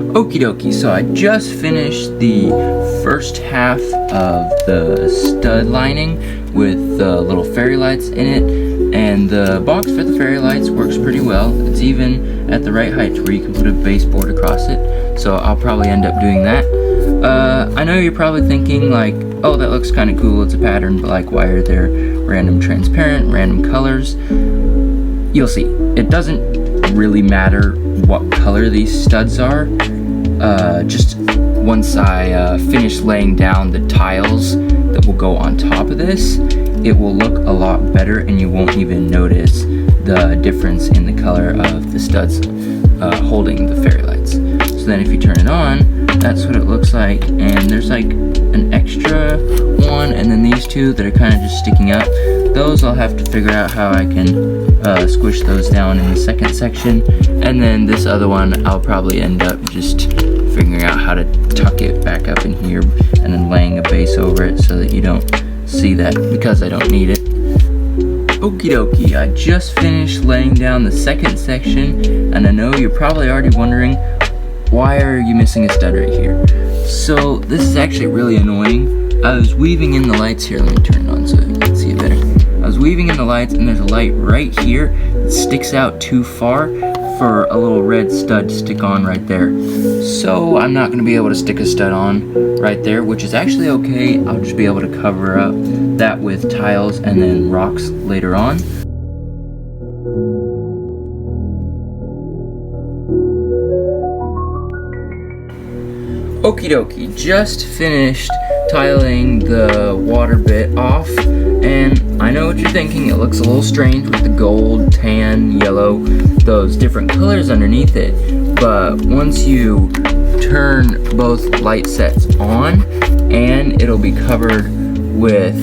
Okie dokie, so I just finished the first half of the stud lining with the little fairy lights in it, and the box for the fairy lights works pretty well. It's even at the right height to where you can put a baseboard across it, so I'll probably end up doing that. I know you're probably thinking like, oh, that looks kind of cool, it's a pattern, but like, why are there random transparent, random colors? You'll see. It doesn't really matter what color these studs are. Just once I finish laying down the tiles that will go on top of this, it will look a lot better and you won't even notice the difference in the color of the studs holding the fairy lights. So then if you turn it on, that's what it looks like, and there's like an extra one, and then these two that are kind of just sticking up. Those I'll have to figure out how I can squish those down in the second section, and then this other one I'll probably end up just figuring out how to tuck it back up in here and then laying a base over it so that you don't see that, because I don't need it. Okie dokie, I just finished laying down the second section, and I know you're probably already wondering, why are you missing a stud right here? So this is actually really annoying. I was weaving in the lights here, let me turn it on so you can see it better. I was weaving in the lights and there's a light right here that sticks out too far for a little red stud to stick on right there. So I'm not going to be able to stick a stud on right there, which is actually okay. I'll just be able to cover up that with tiles and then rocks later on. Okie dokie, just finished tiling the water bit off, and I know what you're thinking, it looks a little strange with the gold, tan, yellow, those different colors underneath it, but once you turn both light sets on, and it'll be covered with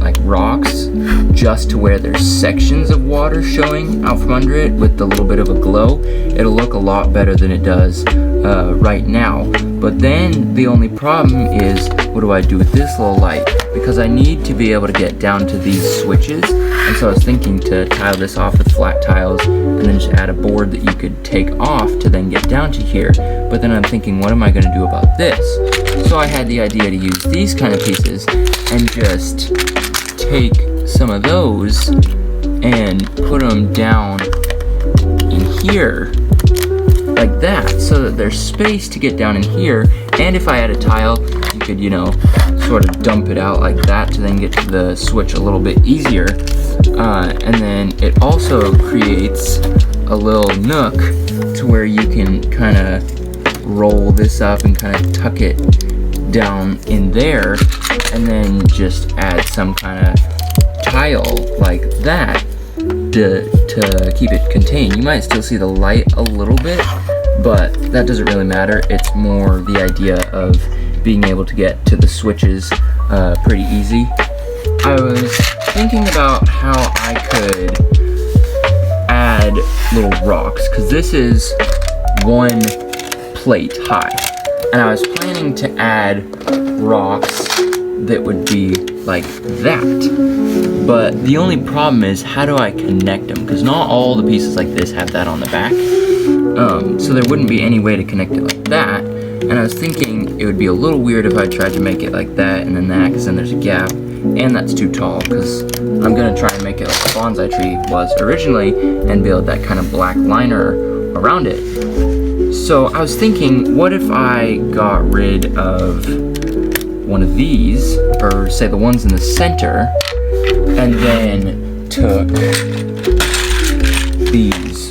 like rocks just to where there's sections of water showing out from under it with a little bit of a glow, it'll look a lot better than it does right now. But then the only problem is, what do I do with this little light? Because I need to be able to get down to these switches, and so I was thinking to tile this off with flat tiles and then just add a board that you could take off to then get down to here. But then I'm thinking, what am I going to do about this? So I had the idea to use these kind of pieces and just take some of those and put them down in here like that, so that there's space to get down in here, and if I had a tile, you could, you know, sort of dump it out like that to then get to the switch a little bit easier, and then it also creates a little nook to where you can kind of roll this up and kind of tuck it down in there, and then just add some kind of tile like that to keep it contained. You might still see the light a little bit, but that doesn't really matter. It's more the idea of being able to get to the switches pretty easy. I was thinking about how I could add little rocks, because this is one plate high, and I was planning to add rocks that would be like that, but the only problem is, how do I connect them? Because not all the pieces like this have that on the back, so there wouldn't be any way to connect it like that, and I was thinking it would be a little weird if I tried to make it like that and then that, because then there's a gap, and that's too tall, because I'm going to try and make it like the bonsai tree was originally and build that kind of black liner around it. So I was thinking, what if I got rid of one of these, or say the ones in the center, and then took these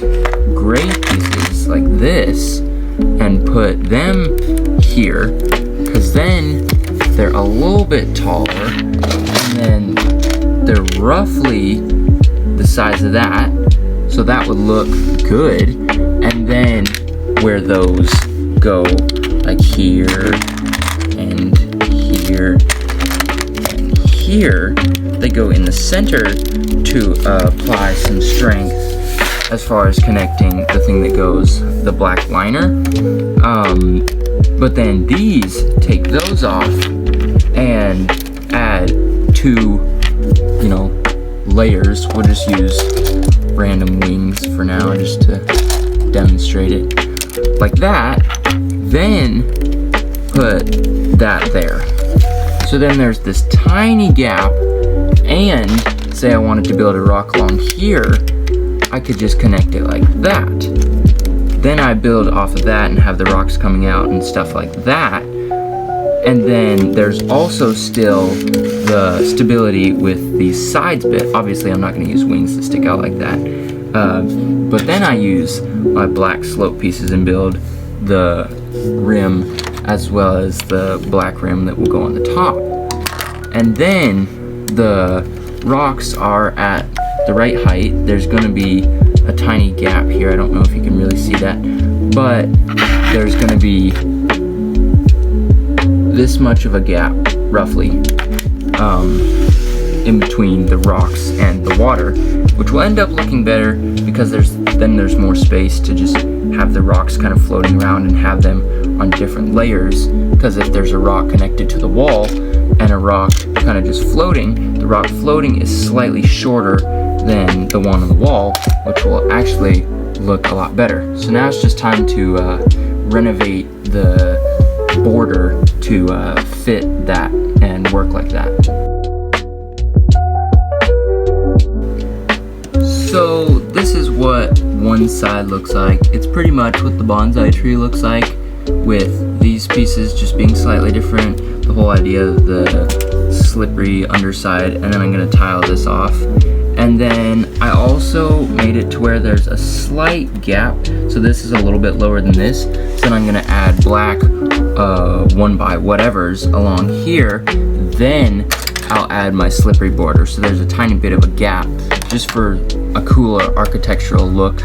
gray pieces like this and put them here, because then they're a little bit taller, and then they're roughly the size of that, so that would look good. And then where those go, like here and here and here, they go in the center to apply some strength as far as connecting the thing that goes, the black liner. But then these, take those off and add two, you know, layers. We'll just use random wings for now just to demonstrate it. like that, then put that there. So then there's this tiny gap, and say I wanted to build a rock along here, I could just connect it like that. Then I build off of that and have the rocks coming out and stuff like that. And then there's also still the stability with these sides bit. Obviously I'm not going to use wings to stick out like that. But then I use my black slope pieces and build the rim as well as the black rim that will go on the top. And then the rocks are at the right height. There's going to be a tiny gap here. I don't know if you can really see that, but there's going to be this much of a gap, roughly, in between the rocks and the water, which will end up looking better because there's more space to just have the rocks kind of floating around and have them on different layers. Because if there's a rock connected to the wall and a rock kind of just floating, the rock floating is slightly shorter than the one on the wall, which will actually look a lot better. So now it's just time to renovate the border to fit that and work like that. So this is what one side looks like. It's pretty much what the bonsai tree looks like, with these pieces just being slightly different. The whole idea of the slippery underside, and then I'm going to tile this off. And then I also made it to where there's a slight gap, so this is a little bit lower than this. So then I'm going to add black 1x whatevers along here. Then I'll add my slippery border, so there's a tiny bit of a gap just for a cooler architectural look.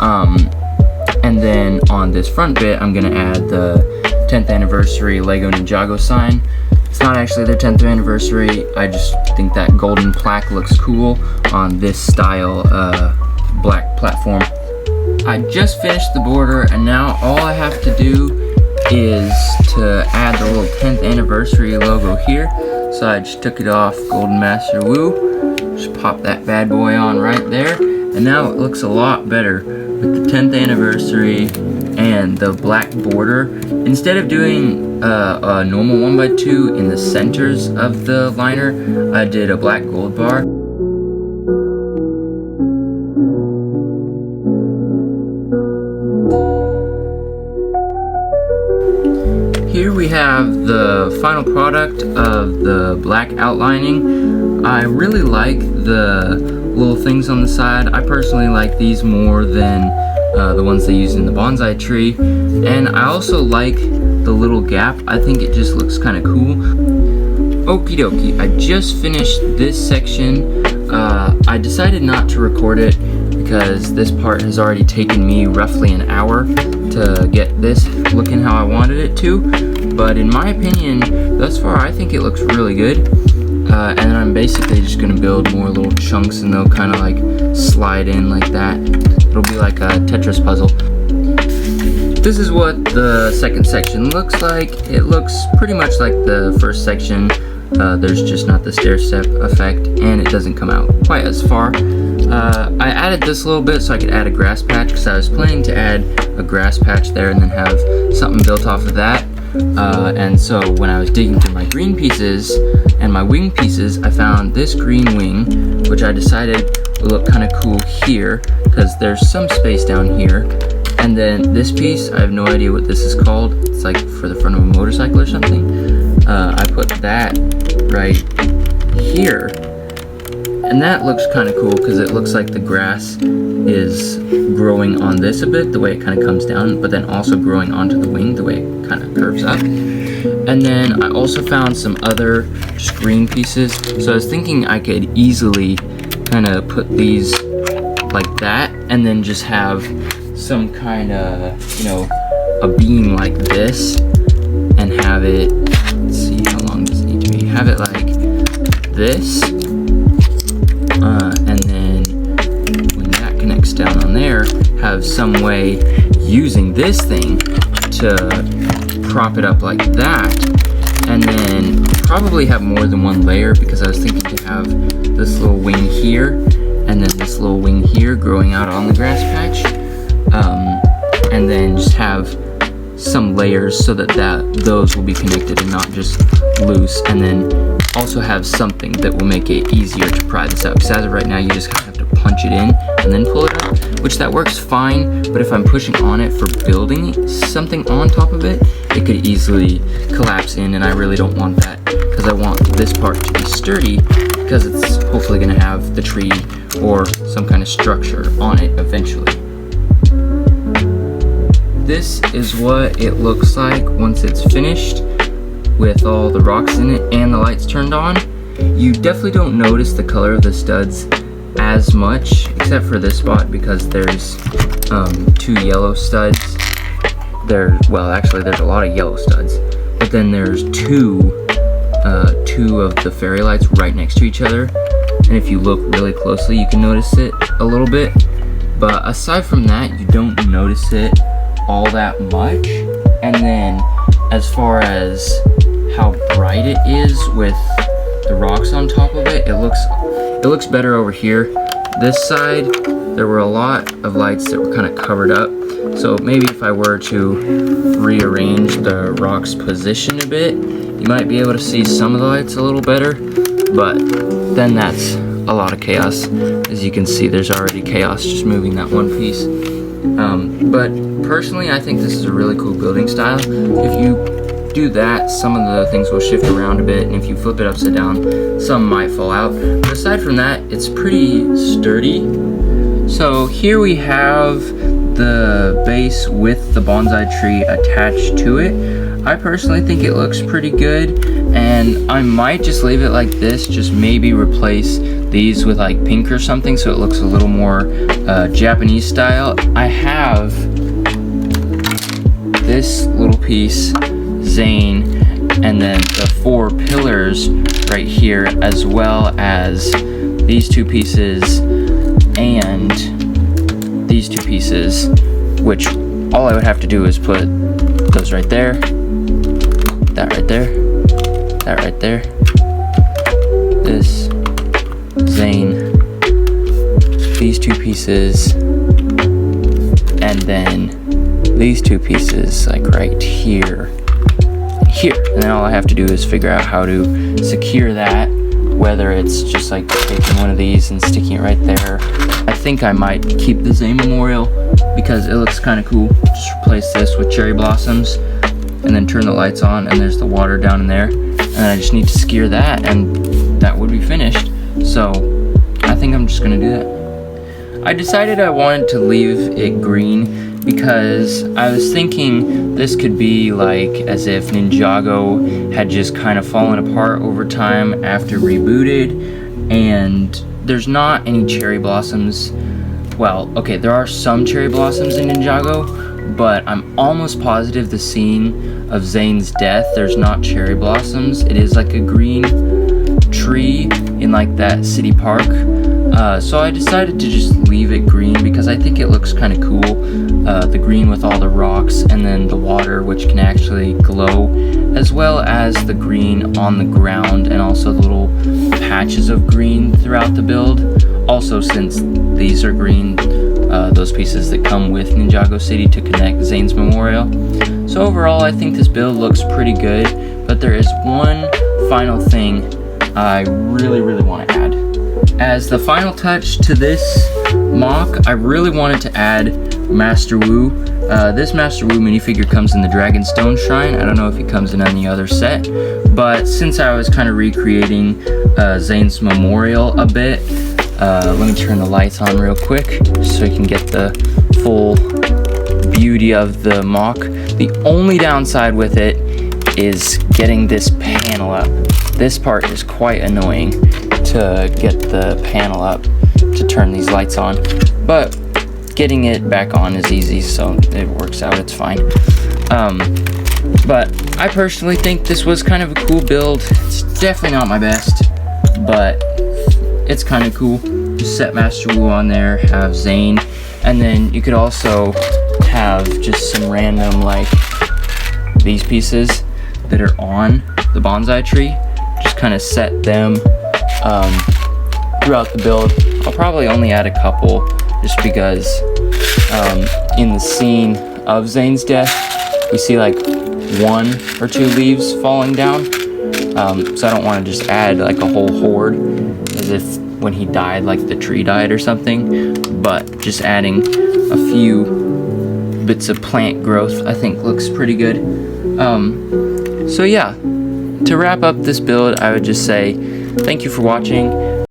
And then on this front bit, I'm gonna add the 10th anniversary Lego Ninjago sign. It's not actually their 10th anniversary, I just think that golden plaque looks cool on this style black platform. I just finished the border, and now all I have to do is to add the little 10th anniversary logo here. So I just took it off Golden Master Woo, just pop that bad boy on right there, and now it looks a lot better with the 10th anniversary and the black border. Instead of doing a normal 1x2 in the centers of the liner, I did a black gold bar. Here we have the final product of the black outlining. I really like the little things on the side. I personally like these more than the ones they used in the bonsai tree. And I also like the little gap. I think it just looks kind of cool. Okie dokie, I just finished this section. I decided not to record it because this part has already taken me roughly an hour to get this looking how I wanted it to. But in my opinion, thus far I think it looks really good. And then I'm basically just gonna build more little chunks, and they'll kind of like slide in like that. It'll be like a Tetris puzzle. This is what the second section looks like. It looks pretty much like the first section. There's just not the stair step effect, and it doesn't come out quite as far. I added this a little bit so I could add a grass patch, because I was planning to add a grass patch there and then have something built off of that. And so when I was digging through my green pieces and my wing pieces, I found this green wing, which I decided would look kind of cool here because there's some space down here. And then this piece, I have no idea what this is called. It's like for the front of a motorcycle or something. I put that right here. And that looks kind of cool because it looks like the grass is growing on this a bit, the way it kind of comes down, but then also growing onto the wing, the way it kind of curves up. And then I also found some other screen pieces. So I was thinking I could easily kind of put these like that, and then just have some kind of, you know, a beam like this, and have it, let's see, how long does it need to be? Have it like this. And then when that connects down on there, have some way using this thing to prop it up like that, and then probably have more than one layer, because I was thinking to have this little wing here and then this little wing here growing out on the grass patch, and and then just have some layers so that those will be connected and not just loose, and then also have something that will make it easier to pry this out, because as of right now you just kind of have to punch it in and then pull it up, which that works fine, but if I'm pushing on it for building something on top of it, it could easily collapse in, and I really don't want that, because I want this part to be sturdy, because it's hopefully going to have the tree or some kind of structure on it eventually. This is what it looks like once it's finished with all the rocks in it and the lights turned on. You definitely don't notice the color of the studs as much, except for this spot, because there's 2 yellow studs. Well, actually there's a lot of yellow studs, but then there's two of the fairy lights right next to each other, and if you look really closely you can notice it a little bit, but aside from that you don't notice it all that much. And then as far as how bright it is with the rocks on top of it, it looks better over here. This side there were a lot of lights that were kind of covered up, so maybe if I were to rearrange the rocks position a bit, you might be able to see some of the lights a little better, but then that's a lot of chaos. As you can see, there's already chaos just moving that one piece. But personally I think this is a really cool building style. If you do that, some of the things will shift around a bit, and if you flip it upside down, some might fall out. But aside from that, it's pretty sturdy. So here we have the base with the bonsai tree attached to it. I personally think it looks pretty good, and I might just leave it like this, just maybe replace these with like pink or something so it looks a little more Japanese style. I have this little piece, Zane, and then the 4 pillars right here, as well as these 2 pieces and these 2 pieces, which all I would have to do is put those right there, that right there, that right there, this, Zane, these 2 pieces, and then these 2 pieces like right here, and then all I have to do is figure out how to secure that, whether it's just like taking one of these and sticking it right there. I think I might keep the Zane memorial because it looks kind of cool. Just replace this with cherry blossoms and then turn the lights on, and there's the water down in there, and then I just need to secure that and that would be finished. So I think I'm just gonna do that. I decided I wanted to leave it green because I was thinking this could be like as if Ninjago had just kind of fallen apart over time after rebooted, and there's not any cherry blossoms. Well, okay, there are some cherry blossoms in Ninjago, but I'm almost positive the scene of Zane's death, there's not cherry blossoms. It is like a green tree in like that city park. So I decided to just leave it green because I think it looks kind of cool. The green with all the rocks, and then the water which can actually glow, as well as the green on the ground and also the little patches of green throughout the build. Also, since these are green, those pieces that come with Ninjago City to connect Zane's memorial. So overall I think this build looks pretty good, but there is one final thing I really want to add. As the final touch to this mock, I really wanted to add Master Wu. This Master Wu minifigure comes in the Dragonstone Shrine. I don't know if he comes in any other set, but since I was kind of recreating Zane's memorial a bit, let me turn the lights on real quick so you can get the full beauty of the mock. The only downside with it is getting this panel up. This part is quite annoying to get the panel up to turn these lights on, but getting it back on is easy, so it works out, it's fine. But I personally think this was kind of a cool build. It's definitely not my best, but it's kind of cool. Just set Master Wu on there, have Zane, and then you could also have just some random like these pieces that are on the bonsai tree. Just kind of set them throughout the build. I'll probably only add a couple just because in the scene of Zane's death, we see like 1 or 2 leaves falling down. So I don't want to just add like a whole horde as if when he died, like the tree died or something, but just adding a few bits of plant growth I think looks pretty good. So yeah, to wrap up this build, I would just say thank you for watching.